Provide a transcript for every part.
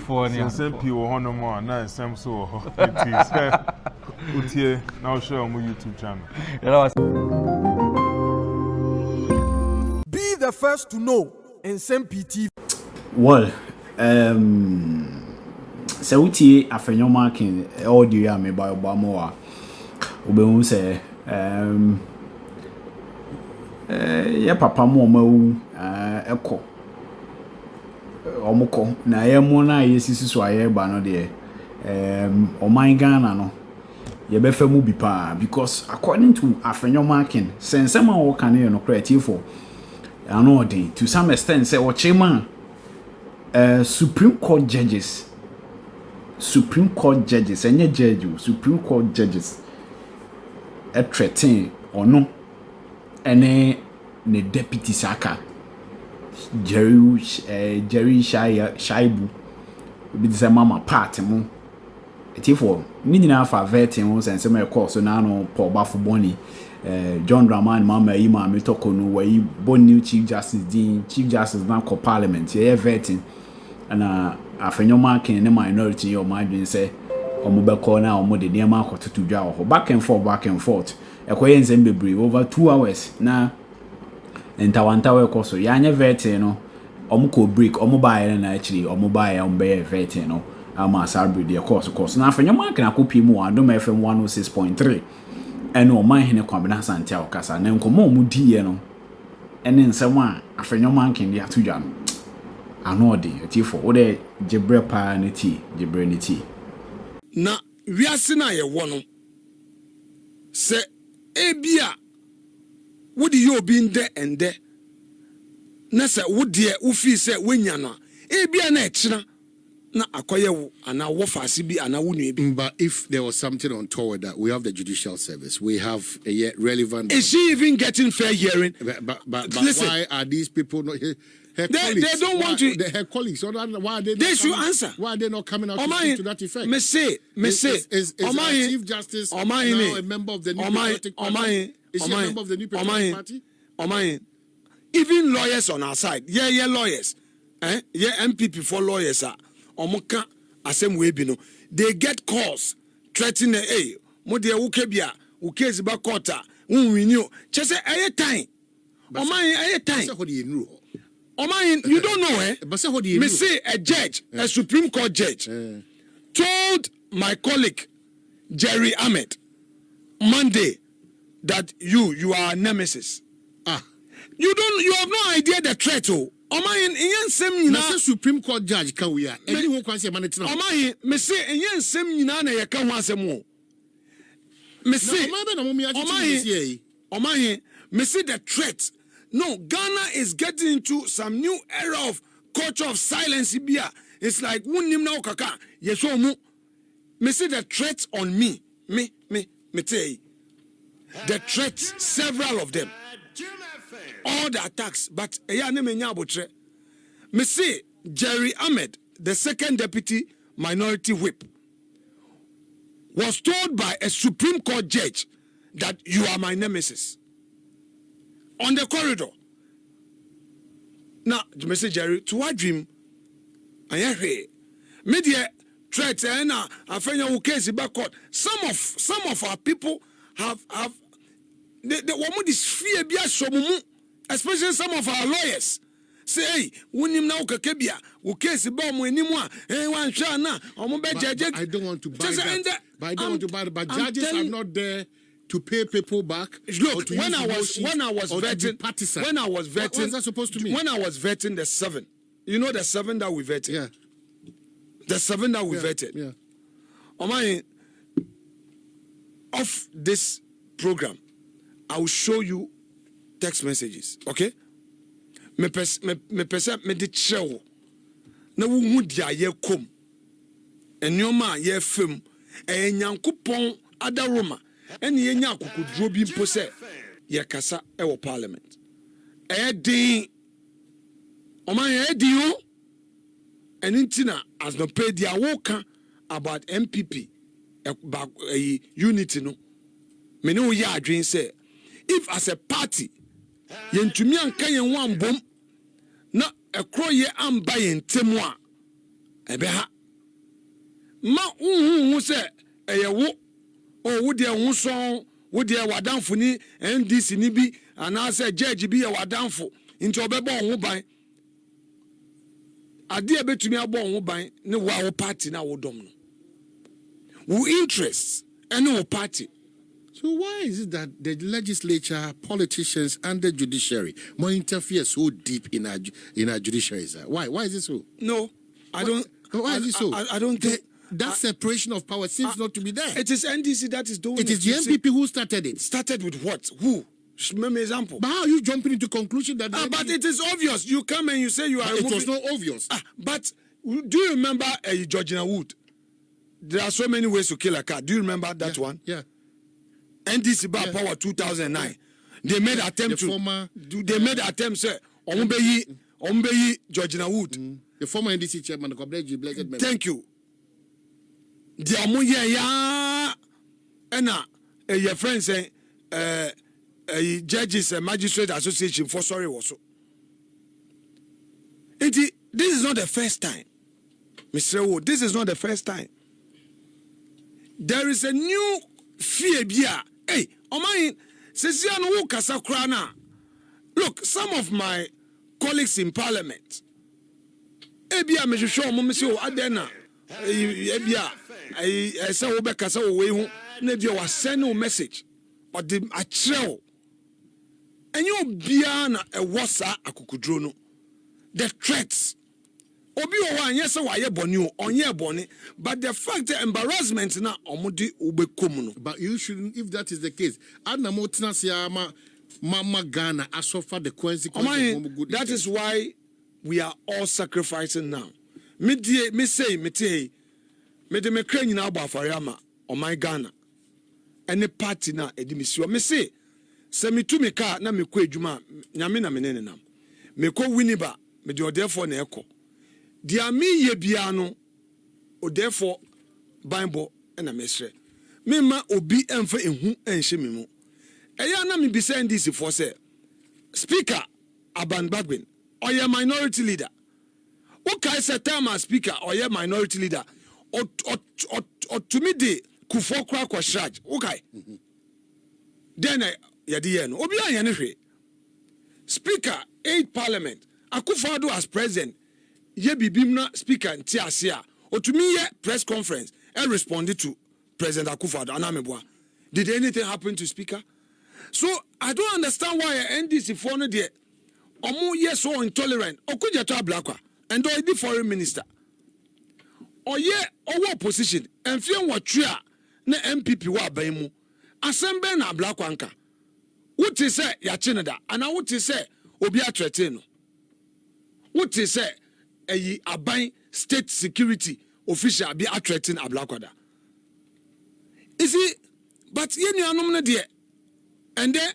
for Nsem-Pii will honor more. Now Nsem so it is. Utie now share on my YouTube channel. Be the first to know Nsem-Pii TV. Well, so utie Afenyo marking audio ya me by Obama. Ube say ya papa mo eko omoko na ye mo na yesisi so aye ba no de Omanhene Ghana no ye be fa mu bi pa because according to Afenyo marking sense ma wo kan ye no creative for ano dey to some extent say wo chema Supreme Court judges enye judge Supreme Court judges a threaten or no ene ne deputy saka Jerry Shaibu bi say mama part mu etifo ni nyina fa vetting ho sense me course na no Paul Bafuboni John Dramani mama yi ma me toko no we boni chief justice na ko parliament ye vetting na Afenyo marking ne minority your mind say omo be call na omo de dem akototo dwa ho back and forth ekoye Nsem-Pii over 2 hours na entawanta we koso yanye vetting no omo ko break omo buy na actually omo buy be vetting no ama salary de course na Afenyo marking akopi mu adom FM 106.3 eno Omanhene kwabena santia okasa na nkomo omo die no ene nsem a Afenyo marking de atudwa no ano de etifo wo de jebre pa ne ti jebre ne ti na wiase na ye wo no se ebia wodi yo bi nde ende na se wodi wo fi se wenya no ebia na echina na akoye wo ana wo faase bi ana wo nu bi. But if there was something on tour with that, we have the judicial service, we have a yet relevant. Is she even getting fair hearing? But listen, why are these people not here? They don't want to. Her colleagues, so why are they? They should answer. Why are they not coming out to speak to that effect? Me say, is Chief Justice now a member of the New Patriotic Party? Is he a member of the New Patriotic Party? Omanhene, even lawyers on our side, yeah, lawyers, yeah, MPP for lawyers are. Omoka asem we bi no they get calls threatening hey mo de ukebia ukezi ba court win you chese aye time Omanhene aye time Omanhene you don't know me say a judge a Supreme Court judge told my colleague Jerry Ahmed Monday that you are a nemesis. You have no idea the threat. Omanhene ensem nyina na Supreme Court judge can we are any who can say manage now Omanhene me say ensem nyina na ye ka ho asem o me say Omanhene me say the threat no Ghana is getting into some new era of culture of silence bia it's like wunnim na okaka ye so mu me say the threat on me tell the threat several of them all the attacks, but me say Jerry Ahmed, the second deputy minority whip, was told by a Supreme Court judge that you are my nemesis on the corridor. Now, me say Jerry, to what dream? I hear media threats and Afenyo case back court. Some of our people have the woman is fear bia somumu. Especially some of our lawyers say, hey, unim na ukakebia, ukesi ba mo enimu a, wan sha na, omo be judge. I don't want to buy that. But judges are not there to pay people back. Look, when I was vetting, what is that supposed to mean? When I was vetting the 7, you know the 7 that we vetted. Yeah. The 7 that we vetted. Yeah. Omanhene, of this program, I will show you text messages, okay? Me pesa me de chewo. Na wo hu dia ye kom. Enyoma ye fem. Nyankopon adaroma. Ene ye nya akokoduro bi mpo se ye kasa e wo parliament. Din Omanhene din o. Enintina as no pay dia woka about MPP unity no. Me no ye adwen say if as a party yentumi anka yen wan bom na ekro ye amba yen temu a ebe ha Ma who say a wo or would there who song would there were down for ni and this in be and I said judge be a down for into a bebo who buy. I dear bet to me a bon who buy no wow party now domino. Who interests and no party. So why is it that the legislature, politicians, and the judiciary more interfere so deep in our judiciary? Sir? Why? Why is it so? No, I don't. Why is it so? I don't think that separation of power seems not to be there. It is NDC that is doing it. It is the MPP who started it. Started with what? Who? Give me example. But how are you jumping into conclusion that? But it is obvious. You come and you say you are. It was not obvious. But do you remember Georgina Wood? There are so many ways to kill a cat. Do you remember that one? Yeah. NDC bar power 2009. They made attempt they made attempt say Ombeyi Georgina Wood. The former NDC chairman, the Thank you. The Omanhene ya and your friend say judges and magistrate association for sorry also. This is not the first time. Mr. Wood, this is not the first time. There is a new fear bia. Hey, Omanhene, Sesiano wo kasa kra na. Look, some of my colleagues in parliament. Ebia me hwehwe omo me se o adena. Ebia I say wo be kasa wo we hu na bia wa send no message. Or the akyerɛw. Enyo bia na ewosa akukudro no. The threats obi o wa anyese wa ye boni o onye boni, but the fact the embarrassment na omudi obekom no. But you shouldn't, if that is the case, adna mo tena sia mama Ghana asoffer the consequences of good. That is why we are all sacrificing now. Me de me de me kra nyina aba afariama o my Ghana any party na edimisiwa me say se me tu me car na me kɔ adwuma nyame na me ne nam me kɔ winiba me de therefore na ekɔ dia me ye bia no o therefore bible na mesre me ma obi emfa ehu enhye me mu eya na me bisa ndc for say speaker Aban Bagbin or minority leader okay say time as speaker or minority leader or to me de kufo kra kwa shraj okay then yadi no obi anya ne hwe speaker 8 parliament Akufo-Addo as president ye bibim na speaker nti ase a otumi ye press conference and responded to President Akufo-Addo anameboa. Did anything happen to speaker? So I don't understand why NDC for no there omo ye so intolerant okuja to ablakwa and do the foreign minister oye owo opposition enfie nwotwe na MPP wa aban mu asembe na ablakwa nka wuti se ya chineda ana wuti se obi atrete no wuti se eyi aban state security official be attracting ablakwada. You see, but you know no there, and then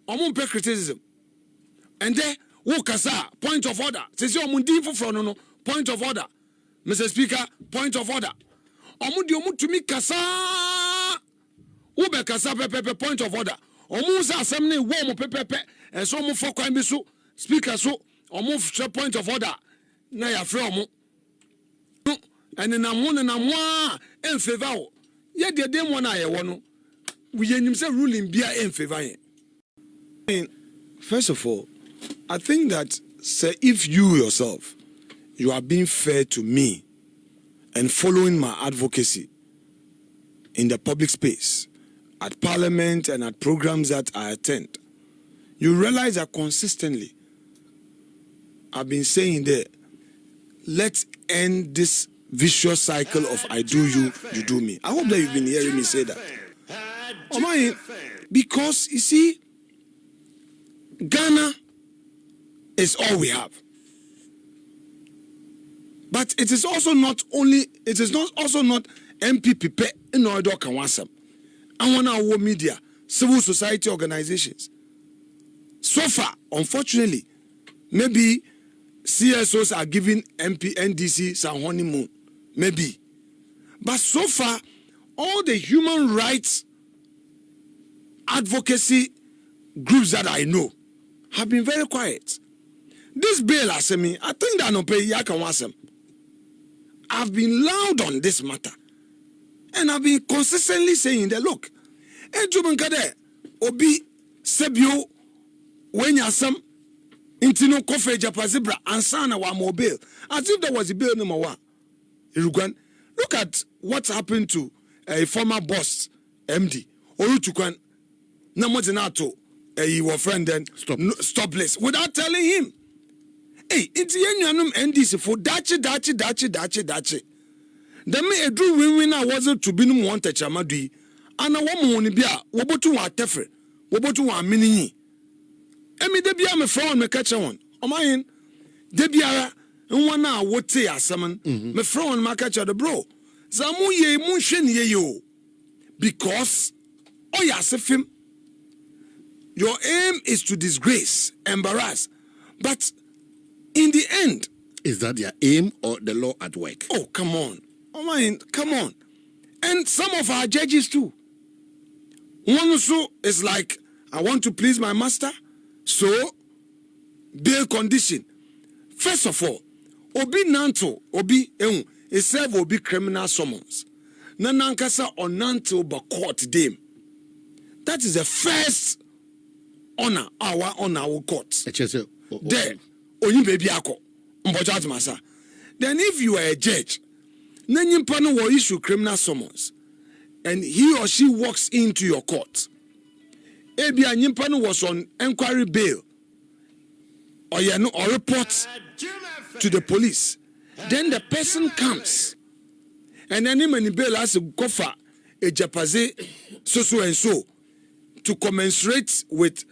omumpe criticism, and then wukasa point of order. Says you omundi for no point of order, Mr. Speaker, point of order. Omudi omutumi kasa, ube kasa pepe point of order. Omusa assembly wo pepe, and so omu for crime so speaker so omu point of order. Na ya from and na mo na mo en favor ye de dem wona ye wono we yenim say ruling bia en favor yen. First of all, I think that say if you yourself you are being fair to me and following my advocacy in the public space at parliament and at programs that I attend, you realize that consistently I've been saying there, let's end this vicious cycle of I do you, you do me. I hope that you've been hearing me say that. Omanhene, because you see, Ghana is all we have. But it is also not MPP in order to wasam. I want our media, civil society organizations. So far, unfortunately, maybe CSOs are giving NDC some honeymoon, maybe. But so far, all the human rights advocacy groups that I know have been very quiet. This bill, I think that no pay yakan wasem. I've been loud on this matter. And I've been consistently saying that, look, Obi Sebio, when you some intino coffee japazibra and sana wa mobile. As if there was a bill number 1. Look at what happened to a former boss, MD, Orutukwan, Namotinato, your friend then stop list without telling him. Hey, it's Yanum NDC for dachi. The me a drew win wasn't to be no one touch Amadui, and a woman bia, wobotu wa tefre, wobotu wa mini. Emi debia me phone me catch one. Omanhene, debiara, and na wote asaman, me phone ma catch the bro. Zamu ye munshen ye yo. Because, yasefim, your aim is to disgrace, embarrass, but in the end, is that their aim or the law at work? Oh, come on. Come on. And some of our judges too. One also is like, I want to please my master, so bail condition. First of all, Obi Nanto, Obi is serve Obi criminal summons. Nanankasa or Nanto ba court dame. That is the first honor, our court. There, Oyin baby ako. Masa. Then if you are a judge, Nanyimpano will issue criminal summons, and he or she walks into your court. Ebia Nyimpano was on inquiry bail, or report to the police. Then the person comes, and then him and bail has to go for a japaze so and so to commensurate with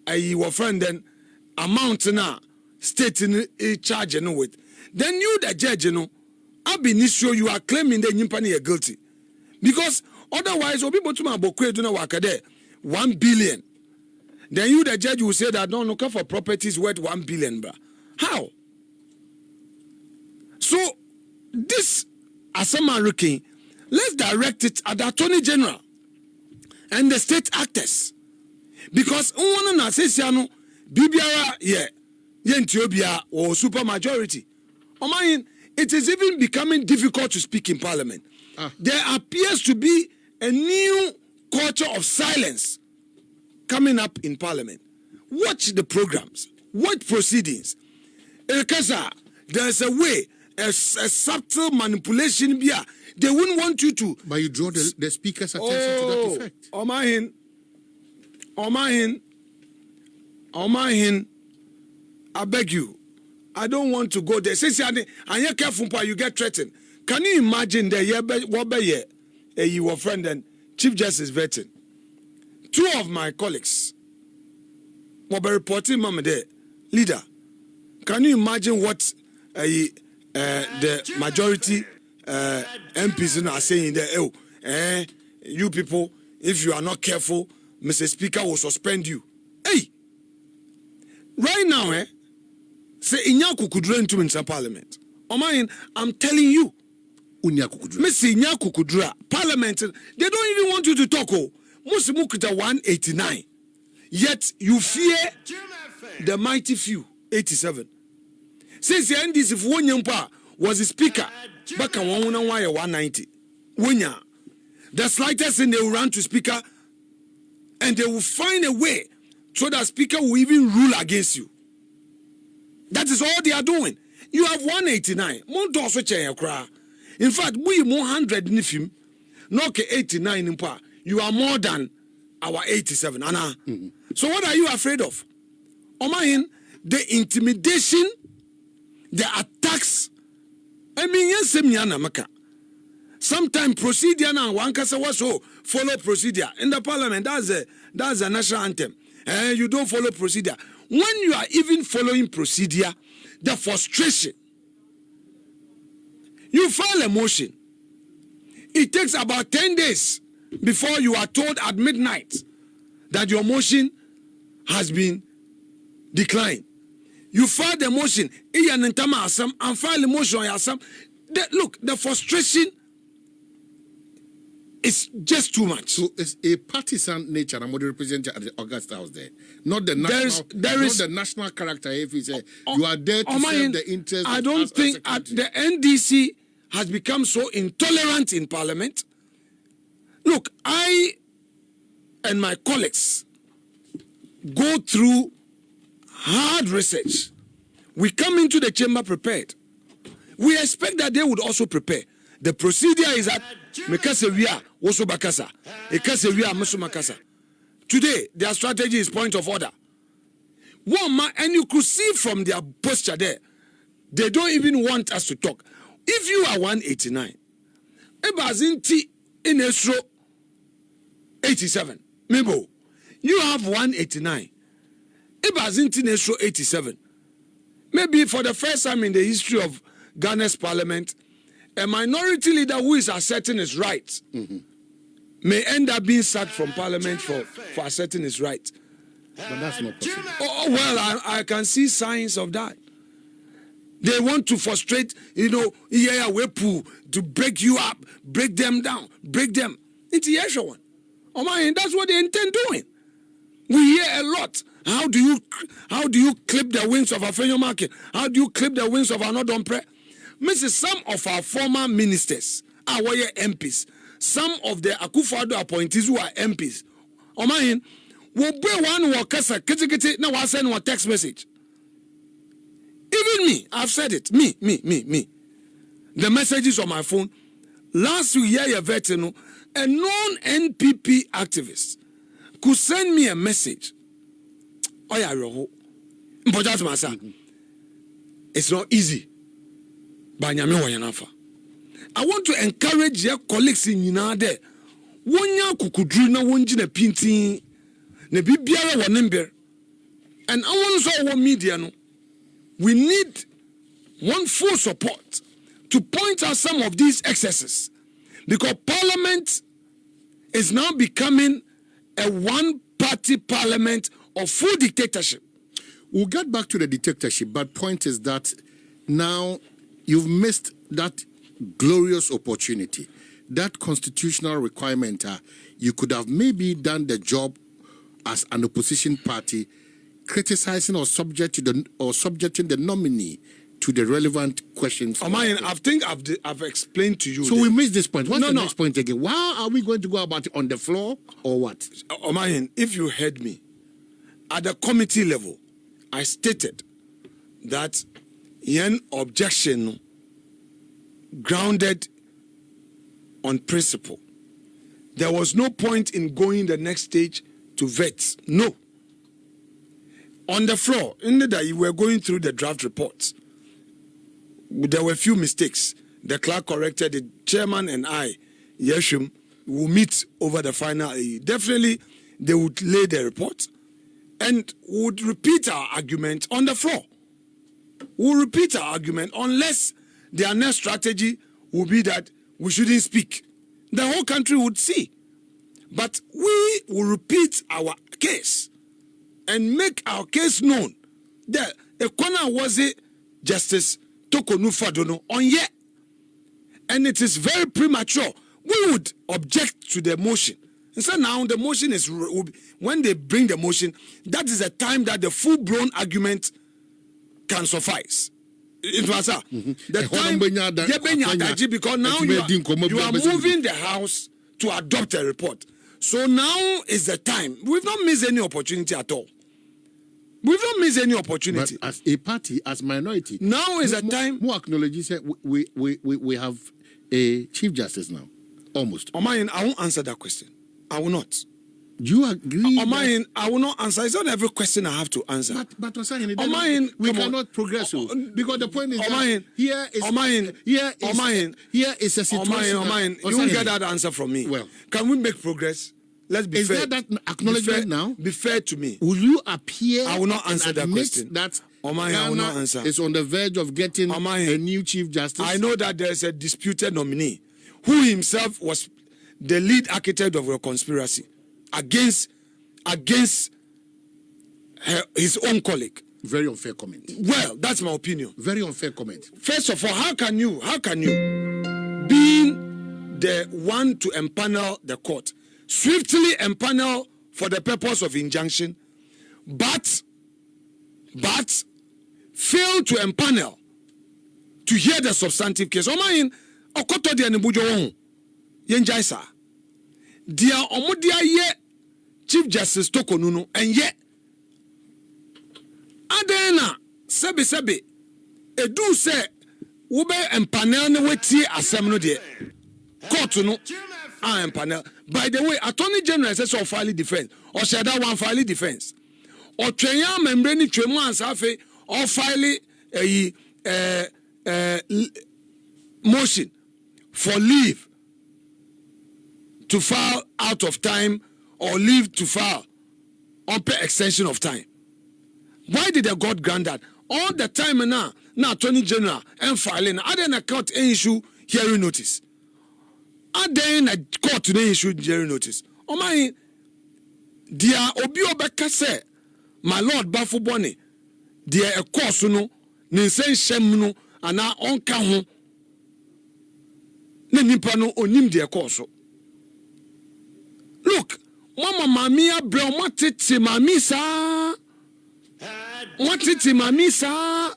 your friend then amount now state in charge with. Then you the judge Abinitio, you are claiming that Nyimpani are guilty. Because otherwise, people to my bokwe do not work there. 1 billion. Then you, the judge, will say that no, look for properties worth 1 billion, bro. How? So, this Asaman, let's direct it at the Attorney General and the state actors. Because one says, Bibiara, Yentiobia, or super majority. Omanhene, it is even becoming difficult to speak in Parliament. There appears to be a new culture of silence coming up in Parliament. Watch the programs. Watch proceedings. There's a way, a subtle manipulation. They wouldn't want you to. But you draw the speaker's attention to that effect. Omanhene, I beg you. I don't want to go there. Since you're careful, you get threatened. Can you imagine that your friend and Chief Justice vetting? 2 of my colleagues were reporting, Mama, there, leader. Can you imagine what the majority MPs are saying there? You people, if you are not careful, Mr. Speaker will suspend you. Hey, right now, say Inyaku could run to Mr. Parliament. Omanhene, I'm telling you. Mr. Inyaku could Parliament, they don't even want you to talk. Musimukuta 189. Yet you fear the mighty few, 87. Since the NDC if Wonyampa was the speaker, back on 190. Wonya. The slightest thing they will run to speaker, and they will find a way so that speaker will even rule against you. That is all they are doing. You have 189. In fact, we more 100 in film, not 89 in power. You are more than our 87. Anna. So what are you afraid of? Omanhene, the intimidation, the attacks. I mean, yes, sometimes procedure now, one can say, follow procedure. In the Parliament, that's a national anthem. You don't follow procedure. When you are even following procedure, the frustration, you file a motion. It takes about 10 days before you are told at midnight that your motion has been declined. You file the motion, and file the motion. Look, the frustration is just too much. So it's a partisan nature. I'm going to represent at the August House there. Not the national, the national character. If you say you are there to serve the interest. I don't think at the NDC has become so intolerant in Parliament. Look, I and my colleagues go through hard research. We come into the chamber prepared. We expect that they would also prepare. The procedure is that today, their strategy is point of order. And you could see from their posture there, they don't even want us to talk. If you are 189, in Esro 87, maybe you have 189. In Esro 87. Maybe for the first time in the history of Ghana's parliament, a minority leader who is asserting his rights may end up being sacked from parliament for asserting his rights. But that's not possible. Well, I can see signs of that. They want to frustrate, to break you up, break them down, break them. It's the actual one. That's what they intend doing. We hear a lot. How do you clip the wings of Afenyo market? How do you clip the wings of Anodompre? Mrs. Some of our former ministers are MPs. Some of the Akufo-Addo appointees who are MPs. Omanhene, will be one who kasa kiti now I send one text message. Even me, I've said it. Me. The messages on my phone. Last year, a non-NPP activist could send me a message. Oh yeah, but that's my son. It's not easy. But I want to encourage your colleagues in Yinade. Wonya kukudru na wonjina pinti ne bibiara wa number. And I want to say media no. We need one full support to point out some of these excesses, because Parliament is now becoming a one-party parliament of full dictatorship. We'll get back to the dictatorship, but point is that now you've missed that glorious opportunity, that constitutional requirement. You could have maybe done the job as an opposition party, criticizing or subjecting the nominee to the relevant questions. I think I've explained to you. So we missed this point. What's the next point again? How are we going to go about it, on the floor or what? If you heard me, at the committee level, I stated that an objection grounded on principle. There was no point in going the next stage to vet. No. On the floor, in the day, you were going through the draft reports. There were a few mistakes. The clerk corrected it. Chairman and I, Yeshim, will meet over the final. Definitely, they would lay the report and would repeat our argument on the floor. We'll repeat our argument unless their next strategy will be that we shouldn't speak. The whole country would see. But we will repeat our case and make our case known. The Ekwana was it Justice Tokonu Fadono on ye. And it is very premature. We would object to the motion. And so now the motion is, when they bring the motion, that is the time that the full-blown argument can suffice. It was the time, because now you are moving the House to adopt a report. So now is the time. We've not missed any opportunity at all. We've not missed any opportunity. But as a party, as minority, now is the time. More acknowledges that we have a Chief Justice now, almost. Omanhene, I won't answer that question. I will not. Do you agree? Omanhene, I will not answer. It's not every question I have to answer. But Omanhene, we cannot progress because the point is Omanhene, here is a situation. Omanhene, you won't get that answer from me. Well, can we make progress? Let's be fair. Is there that acknowledgement now? Be fair to me. Will you appear? I will not answer that question. That Omanhene, I will not answer. Is on the verge of getting a new Chief Justice. I know that there is a disputed nominee who himself was the lead architect of a conspiracy against his own colleague. Very unfair comment. Well, that's my opinion. Very unfair comment. First of all, how can you, being the one to empanel the court, swiftly empanel for the purpose of injunction, but fail to empanel to hear the substantive case? Omanhene, okoto de ne bujo won yenjai sa dia omodia ye Chief Justice Tokonu no enye adena sebe edu se wo be empanel ne wetie asem no de court no empanel. By the way, Attorney General says of file defense or said that one file defense or twenya member ni twemu ansafe or file motion for leave to file out of time or leave to file on per extension of time. Why did the God grant that? All the time now Attorney General and filing other than a court issue hearing notice. Then a court today issued hearing notice. Oh my dear Obi Obeka say, my Lord Bafuboni, dear a course no, Nsem-Pii no, and now on Kahu Nipano onim dear course. Look, Mama Mamia Bro, what it Mamisa? What it Mamisa?